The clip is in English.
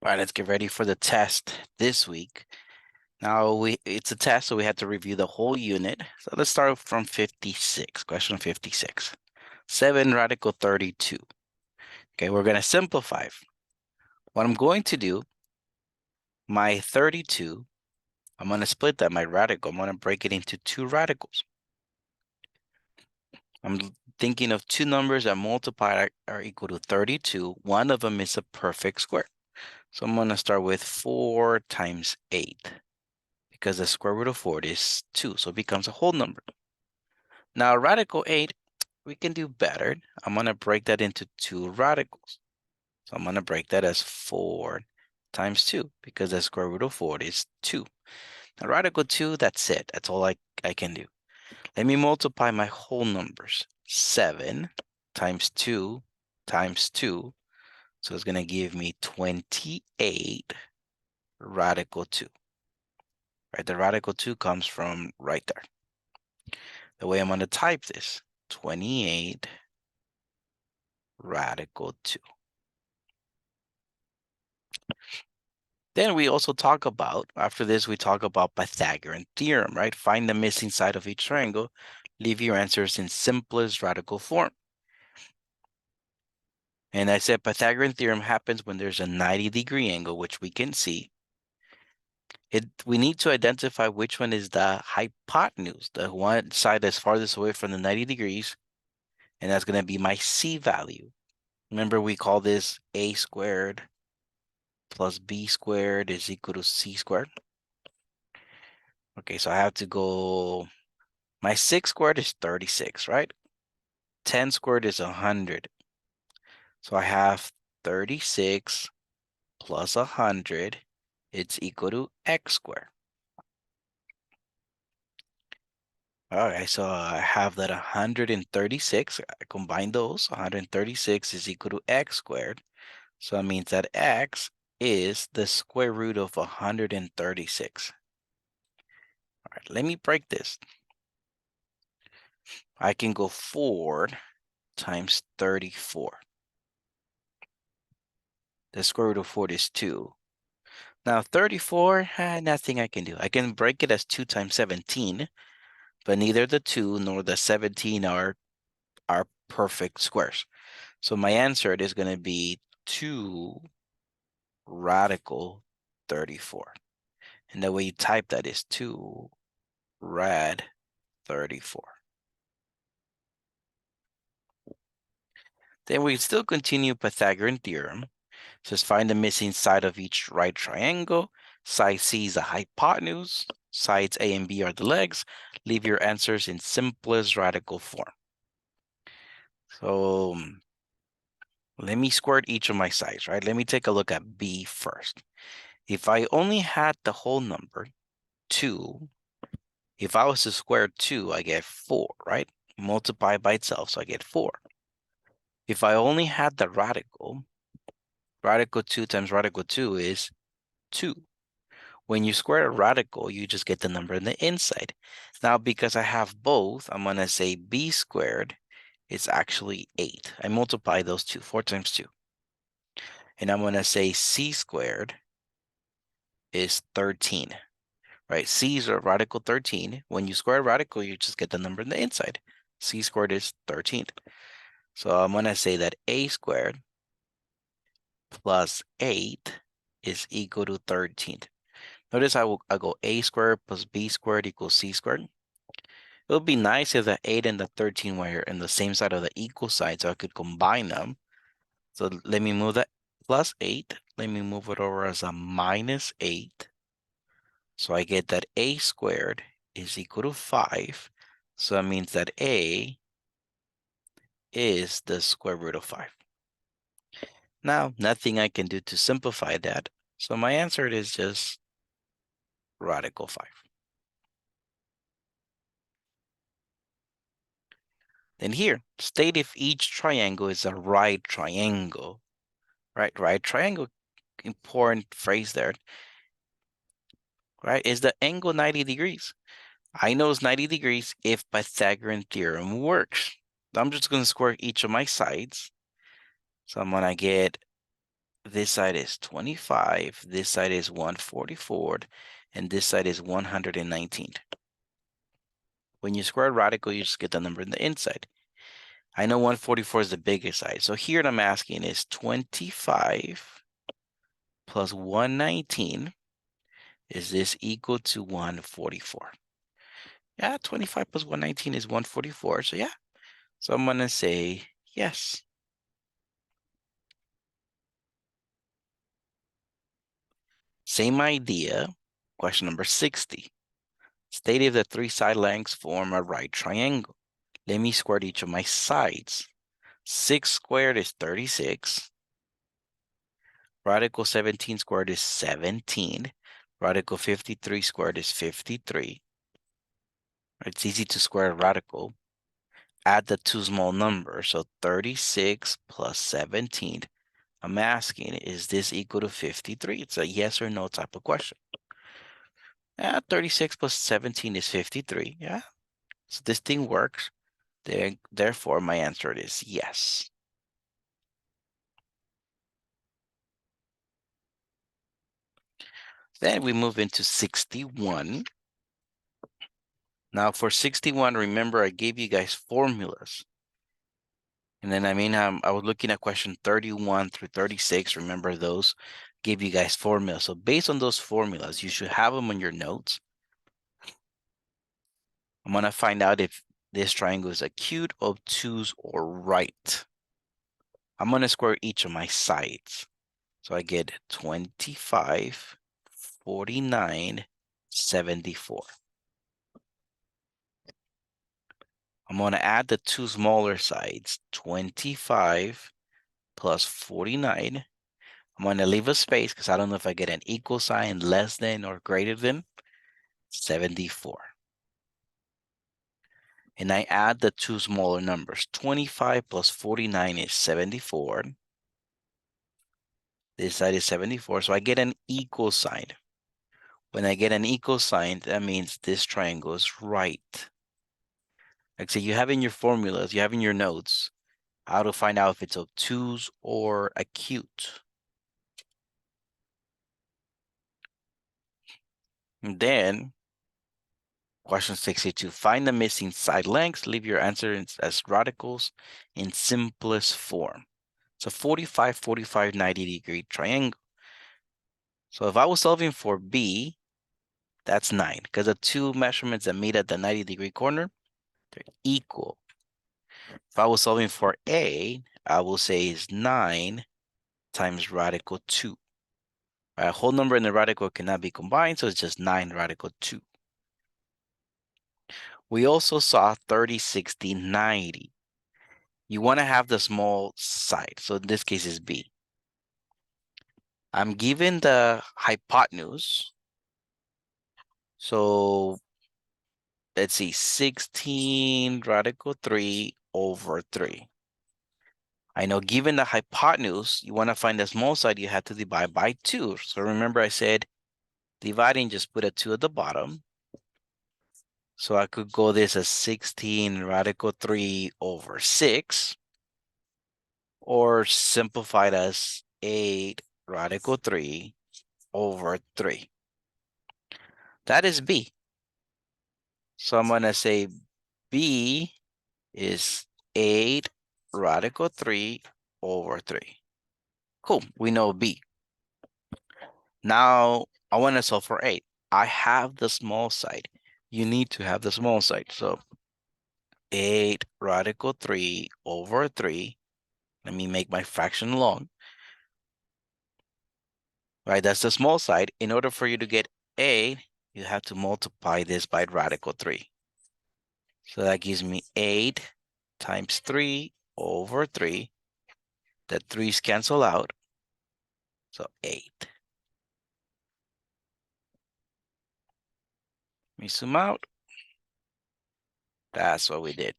All right, let's get ready for the test this week. Now it's a test, so we have to review the whole unit. So let's start from 56, question 56. 7 radical 32. Okay, we're gonna simplify. What I'm going to do, my 32, I'm gonna split that, my radical, I'm gonna break it into two radicals. I'm thinking of two numbers that multiply are equal to 32. One of them is a perfect square. So I'm gonna start with 4 times 8. Because the square root of 4 is 2, so it becomes a whole number. Now, radical 8, we can do better. I'm going to break that into two radicals. So I'm going to break that as 4 times 2, because the square root of 4 is 2. Now, radical 2, that's it. That's all I can do. Let me multiply my whole numbers. 7 times 2 times 2. So it's going to give me 28 radical 2. Right, the radical 2 comes from right there. The way I'm going to type this, 28 radical 2. Then we also talk about, after this, we talk about Pythagorean theorem, right? Find the missing side of each triangle. Leave your answers in simplest radical form. And I said Pythagorean theorem happens when there's a 90-degree angle, which we can see. We need to identify which one is the hypotenuse, the one side that's farthest away from the 90 degrees, and that's going to be my C value. Remember, we call this A squared plus B squared is equal to C squared. Okay, so I have to go, my 6 squared is 36, right? 10 squared is 100. So I have 36 plus 100, it's equal to x squared. All right, so I have that 136, I combine those, 136 is equal to x squared. So that means that x is the square root of 136. All right, let me break this. I can go 4 times 34. The square root of 4 is 2. Now 34, nothing I can do. I can break it as 2 times 17, but neither the 2 nor the 17 are perfect squares. So my answer is going to be 2 radical 34. And the way you type that is 2 rad 34. Then we still continue Pythagorean theorem. It says find the missing side of each right triangle. Side C is the hypotenuse. Sides A and B are the legs. Leave your answers in simplest radical form. So let me square each of my sides, right? Let me take a look at B first. If I only had the whole number, 2, if I was to square 2, I get 4, right? Multiply by itself, so I get 4. If I only had the radical 2 times radical 2 is 2. When you square a radical, you just get the number on the inside. Now, because I have both, I'm going to say b squared is actually 8. I multiply those two, 4 times 2. And I'm going to say c squared is 13, right? C is a radical 13. When you square a radical, you just get the number on the inside. C squared is 13. So I'm going to say that a squared plus 8 is equal to 13. Notice I go a squared plus b squared equals c squared. It would be nice if the 8 and the 13 were in the same side of the equal side so I could combine them. So let me move that plus 8. Let me move it over as a minus 8. So I get that a squared is equal to 5. So that means that a is the square root of 5. Now, nothing I can do to simplify that. So my answer is just radical 5. Then here, state if each triangle is a right triangle. Right triangle, important phrase there. Right, is the angle 90 degrees? I know it's 90 degrees if Pythagorean theorem works. I'm just going to square each of my sides. So I'm going to get This side is 25. This side is 144. And this side is 119. When you square a radical, you just get the number in the inside. I know 144 is the biggest side. So here what I'm asking is 25 plus 119. Is this equal to 144? Yeah, 25 plus 119 is 144. So yeah. So I'm going to say yes. Same idea. Question number 60. State if the three side lengths form a right triangle. Let me square each of my sides. 6 squared is 36. Radical 17 squared is 17. Radical 53 squared is 53. It's easy to square a radical. Add the two small numbers, so 36 plus 17. I'm asking, is this equal to 53? It's a yes or no type of question. Yeah, 36 plus 17 is 53. Yeah, so this thing works. Therefore, my answer is yes. Then we move into 61. Now for 61, remember I gave you guys formulas. And then I was looking at question 31 through 36. Remember those? Gave you guys formulas. So based on those formulas, you should have them on your notes. I'm going to find out if this triangle is acute, obtuse, or right. I'm going to square each of my sides. So I get 25, 49, 74. I'm going to add the two smaller sides, 25 plus 49. I'm going to leave a space because I don't know if I get an equal sign, less than, or greater than 74. And I add the two smaller numbers. 25 plus 49 is 74. This side is 74, so I get an equal sign. When I get an equal sign, that means this triangle is right. Like I say, you have in your formulas, you have in your notes, how to find out if it's obtuse or acute. And then, question 62, find the missing side lengths. Leave your answer as radicals in simplest form. It's a 45, 45, 90-degree triangle. So if I was solving for B, that's 9, because the two measurements that meet at the 90-degree corner, they're equal. If I was solving for A, I will say is 9 times radical 2. A whole number and a radical cannot be combined, so it's just 9 radical 2. We also saw 30, 60, 90. You want to have the small side, so in this case is B. I'm given the hypotenuse. So let's see, 16 radical 3 over 3. I know given the hypotenuse, you want to find the small side, you have to divide by 2. So remember I said dividing, just put a 2 at the bottom. So I could go this as 16 radical 3 over 6. Or simplified as 8 radical 3 over 3. That is B. So I'm going to say B is 8 radical 3 over 3. Cool, we know B. Now I want to solve for 8. I have the small side. You need to have the small side. So 8 radical 3 over 3. Let me make my fraction long. Right, that's the small side. In order for you to get 8, you have to multiply this by radical 3. So that gives me 8 times 3 over 3. The 3's cancel out. So 8. Let me zoom out. That's what we did.